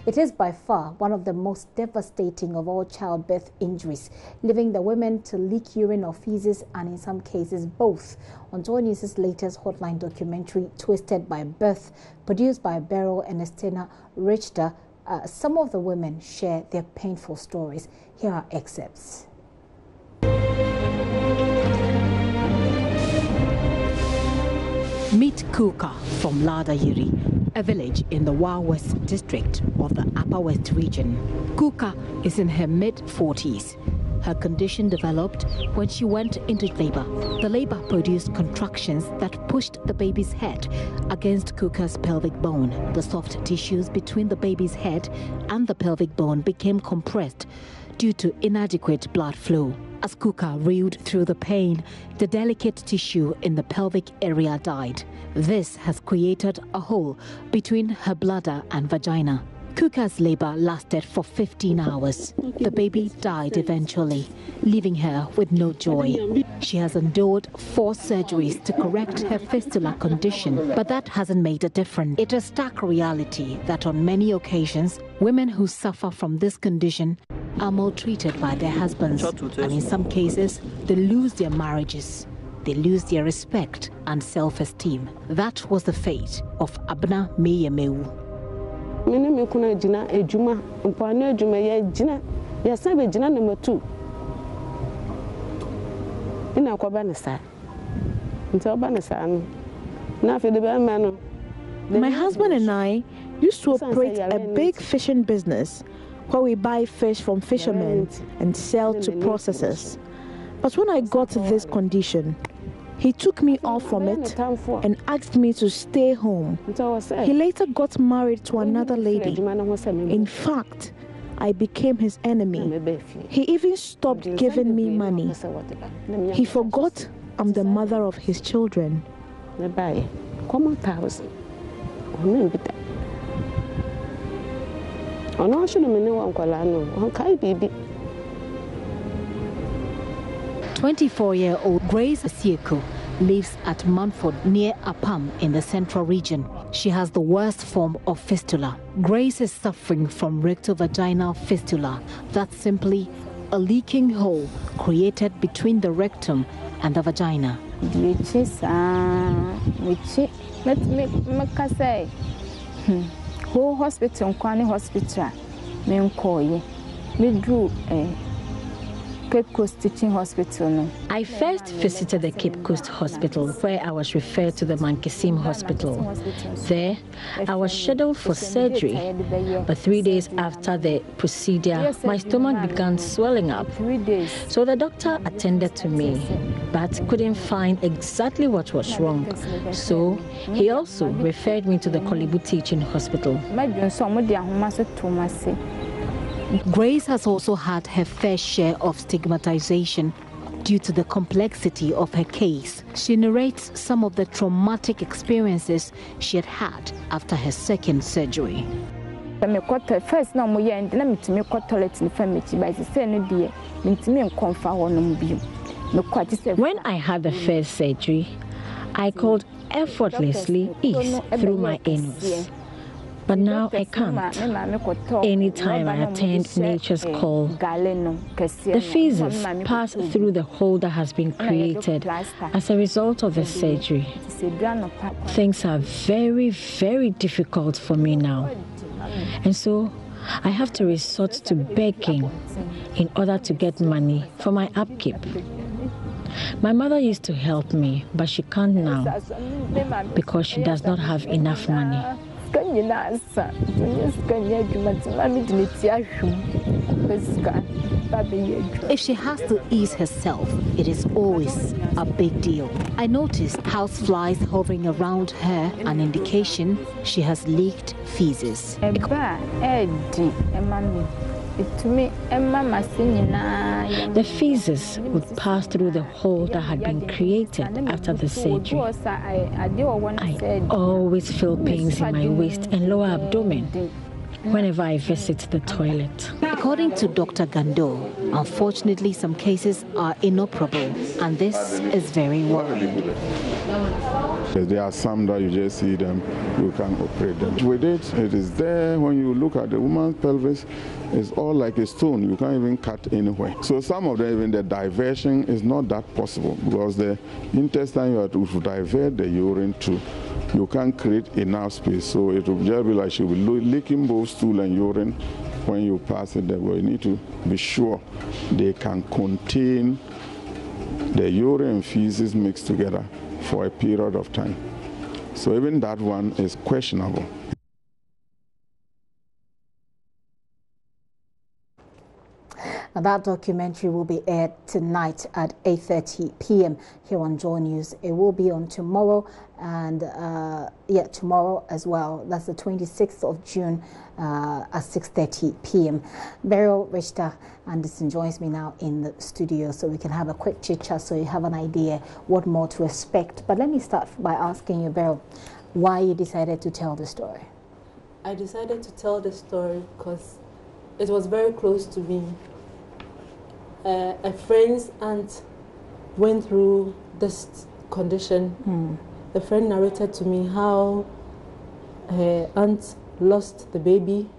It is by far one of the most devastating of all childbirth injuries, leaving the women to leak urine or feces, and in some cases both. On JoyNews' latest Hotline documentary, Twisted by Birth, produced by Beryl and Estina Richter, some of the women share their painful stories. Here are excerpts. Meet Kuka from Ladayiri, a village in the Wa West district of the Upper West region. Kuka is in her mid-40s. Her condition developed when she went into labor. The labor produced contractions that pushed the baby's head against Kuka's pelvic bone. The soft tissues between the baby's head and the pelvic bone became compressed due to inadequate blood flow. As Kuka reeled through the pain, the delicate tissue in the pelvic area died. This has created a hole between her bladder and vagina. Kuka's labor lasted for 15 hours. The baby died eventually, leaving her with no joy. She has endured 4 surgeries to correct her fistula condition, but that hasn't made a difference. It is a stark reality that on many occasions, women who suffer from this condition are maltreated by their husbands, and in some cases, they lose their marriages. They lose their respect and self-esteem. That was the fate of Abna Meyemeu. My husband and I used to operate a big fishing business where we buy fish from fishermen and sell to processors. But when I got this condition, he took me off from it and asked me to stay home. He later got married to another lady. In fact, I became his enemy. He even stopped giving me money. He forgot I'm the mother of his children. 24-year-old Grace Asieko lives at Munford near Apam in the central region. She has the worst form of fistula. Grace is suffering from rectovaginal fistula. That's simply a leaking hole created between the rectum and the vagina. Whole hospital, Kwani Hospital, me drew Cape Coast Teaching Hospital. I first visited the Cape Coast Hospital, where I was referred to the Mankesim Hospital. There, I was scheduled for surgery, but 3 days after the procedure, my stomach began swelling up. So the doctor attended to me, but couldn't find exactly what was wrong. So he also referred me to the Kolibu Teaching Hospital. Grace has also had her fair share of stigmatization due to the complexity of her case. She narrates some of the traumatic experiences she had had after her second surgery. When I had the first surgery, I could effortlessly ease through my anus. But now I can't. Anytime I attend nature's call, the feces pass through the hole that has been created as a result of the surgery. Things are very, very difficult for me now. And so I have to resort to begging in order to get money for my upkeep. My mother used to help me, but she can't now because she does not have enough money. If she has to ease herself, it is always a big deal. I noticed houseflies hovering around her, an indication she has leaked feces. The feces would pass through the hole that had been created after the surgery. I always feel pains in my waist and lower abdomen whenever I visit the toilet. According to Dr. Gando, unfortunately some cases are inoperable, and this is very worrying. There are some that you just see them, you can operate them. With it, it is there. When you look at the woman's pelvis, it's all like a stone. You can't even cut anywhere. So some of them, even the diversion is not that possible because the intestine you have to divert the urine to. You can't create enough space. So it will just be like she will be leaking both stool and urine when you pass it there. But you need to be sure they can contain the urine and feces mixed together for a period of time. So even that one is questionable. Now, that documentary will be aired tonight at 8:30 p.m. here on JoyNews. It will be on tomorrow and tomorrow as well. That's the 26th of June at 6:30 p.m. Beryl Richter Anderson joins me now in the studio so we can have a quick chit chat so you have an idea what more to expect. But let me start by asking you, Beryl, why you decided to tell the story. I decided to tell the story because it was very close to me. A friend's aunt went through this condition. The friend narrated to me how her aunt lost the baby.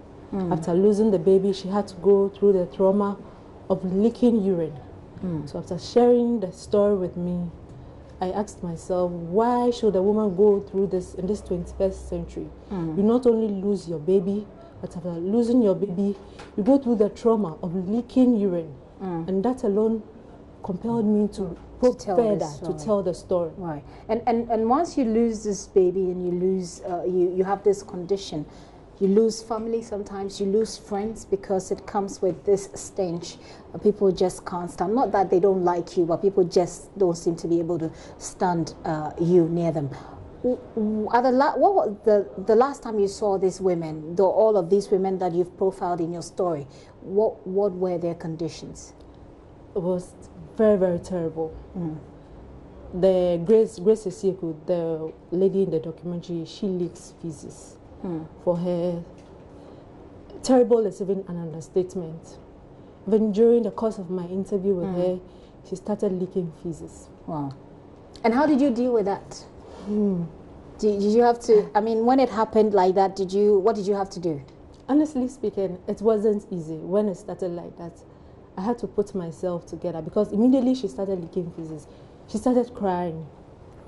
After losing the baby, she had to go through the trauma of leaking urine. So after sharing the story with me, I asked myself, why should a woman go through this in this 21st century? You not only lose your baby, but after losing your baby, you go through the trauma of leaking urine. And that alone compelled me to tell the story. Right. And once you lose this baby and you lose, you have this condition, you lose family sometimes, you lose friends because it comes with this stench. People just can't stand. Not that they don't like you, but people just don't seem to be able to stand you near them. What was the last time you saw these women, all of these women that you've profiled in your story, what were their conditions? It was very, very terrible. The Grace Esieku, the lady in the documentary, she leaks feces. For her, terrible is even an understatement. Even during the course of my interview with her, she started leaking feces. Wow. And how did you deal with that? Did you have to, I mean, when it happened like that, what did you have to do? Honestly speaking, it wasn't easy. When it started like that, I had to put myself together because immediately she started leaking feces. She started crying.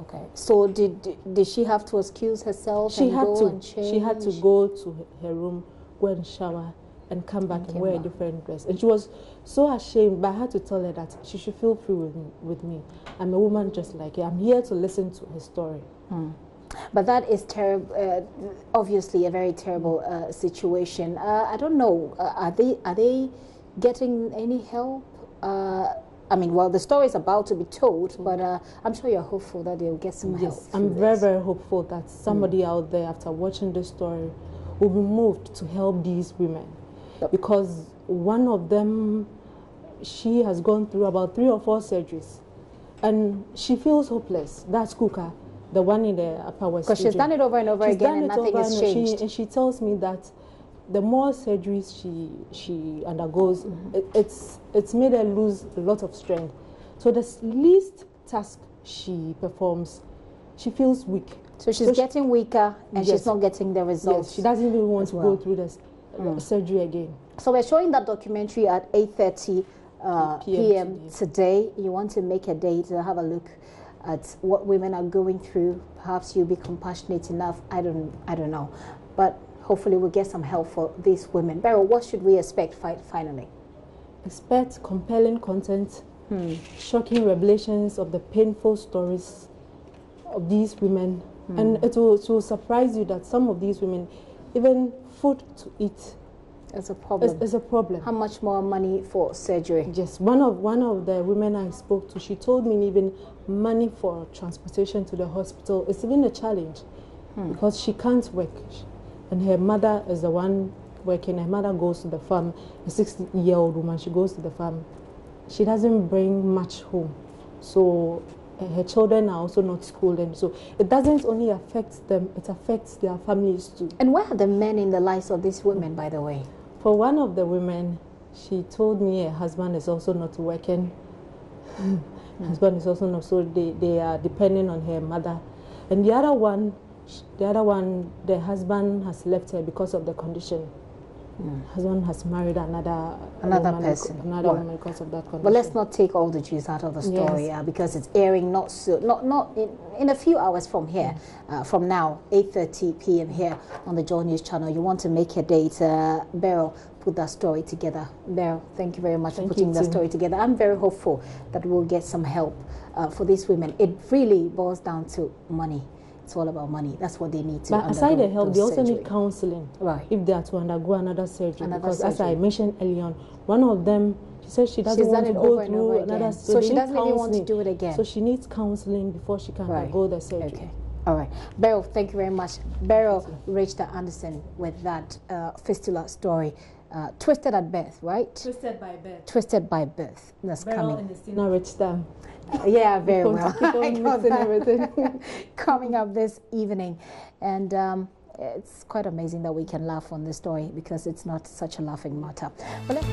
Okay. So did she have to excuse herself? She had to go to her room, go and shower, and come back and wear a different dress. And she was so ashamed, but I had to tell her that she should feel free with me. I'm a woman just like her. I'm here to listen to her story. But that is terrible. Obviously, a very terrible situation. I don't know. Are they getting any help? I mean, well, the story is about to be told, but I'm sure you're hopeful that they'll get some help. Yes, I'm very, very hopeful that somebody out there, after watching this story, will be moved to help these women. Because one of them, she has gone through about 3 or 4 surgeries, and she feels hopeless. That's Kuka, the one in the Upper West region. Because she's done it over and over again, and nothing has changed. And she tells me that the more surgeries she undergoes, it's made her lose a lot of strength. So the least task she performs, she feels weak. So she's getting weaker, and she's not getting the results. Yes, she doesn't even want to go through this surgery again. So we're showing that documentary at 8:30 p.m. today. You want to make a day to have a look at what women are going through. Perhaps you'll be compassionate enough. I don't know, but hopefully we'll get some help for these women. Beryl, what should we expect finally? Expect compelling content, shocking revelations of the painful stories of these women. And it will surprise you that some of these women, even food to eat, is a problem. Is a problem. How much more money for surgery? Yes, one of the women I spoke to, she told me even money for transportation to the hospital is even a challenge because she can't work. And her mother is the one working. Her mother goes to the farm. A 60-year-old woman, she goes to the farm. She doesn't bring much home. So her children are also not schooled. And so it doesn't only affect them, it affects their families too. And where are the men in the lives of these women, by the way? For one of the women, she told me her husband is also not working. Husband is also not, so they are depending on her mother. And the other one, the husband has left her because of the condition. Husband has married another person, another woman because of that condition. But let's not take all the juice out of the story, because it's airing not in a few hours from here, from now, 8:30 p.m. here on the JoyNews channel. You want to make your date, Beryl, put that story together. Beryl, thank you very much for putting that story together. I'm very hopeful that we'll get some help for these women. It really boils down to money. It's all about money. That's what they need to. But aside the help, they also need counseling. Right. If they are to undergo another surgery. Because as I mentioned earlier on, one of them, she says she doesn't want to go through another surgery. So she doesn't even want to do it again. So she needs counseling before she can undergo the surgery. Okay. All right. Beryl, thank you very much. Beryl Rachel Anderson with that fistula story. Twisted at birth, right? Twisted by birth. Twisted by birth. That's Beryl coming. Beryl Rachel. Yeah, very well. Everything. Coming up this evening. And it's quite amazing that we can laugh on this story because it's not such a laughing matter. But